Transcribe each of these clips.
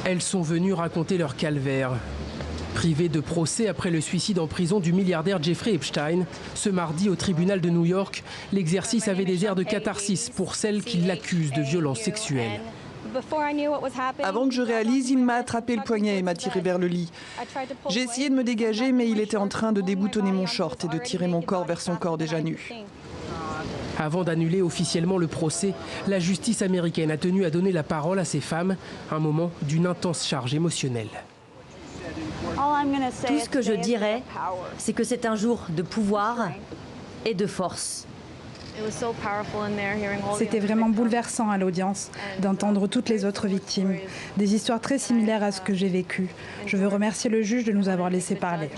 Elles sont venues raconter leur calvaire. Privées de procès après le suicide en prison du milliardaire Jeffrey Epstein, ce mardi au tribunal de New York, l'exercice avait des airs de catharsis pour celles qui l'accusent de violences sexuelles. Avant que je réalise, il m'a attrapé le poignet et m'a tiré vers le lit. J'ai essayé de me dégager, mais il était en train de déboutonner mon short et de tirer mon corps vers son corps déjà nu. Avant d'annuler officiellement le procès, la justice américaine a tenu à donner la parole à ces femmes, un moment d'une intense charge émotionnelle. Tout ce que je dirais, c'est que c'est un jour de pouvoir et de force. C'était vraiment bouleversant à l'audience d'entendre toutes les autres victimes, des histoires très similaires à ce que j'ai vécu. Je veux remercier le juge de nous avoir laissé parler.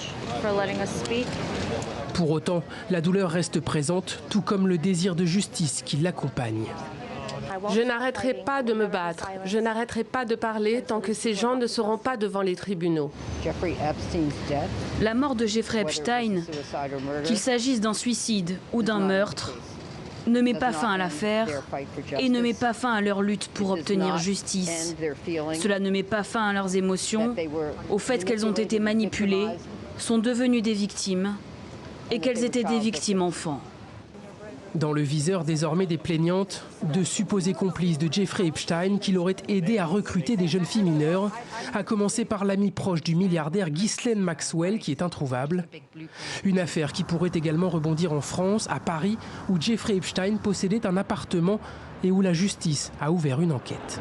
Pour autant, la douleur reste présente, tout comme le désir de justice qui l'accompagne. Je n'arrêterai pas de me battre, je n'arrêterai pas de parler tant que ces gens ne seront pas devant les tribunaux. La mort de Jeffrey Epstein, qu'il s'agisse d'un suicide ou d'un meurtre, ne met pas fin à l'affaire et ne met pas fin à leur lutte pour obtenir justice. Cela ne met pas fin à leurs émotions, au fait qu'elles ont été manipulées, sont devenues des victimes et qu'elles étaient des victimes enfants. Dans le viseur désormais des plaignantes, de supposés complices de Jeffrey Epstein qui l'auraient aidé à recruter des jeunes filles mineures, à commencer par l'ami proche du milliardaire Ghislaine Maxwell qui est introuvable. Une affaire qui pourrait également rebondir en France, à Paris, où Jeffrey Epstein possédait un appartement et où la justice a ouvert une enquête.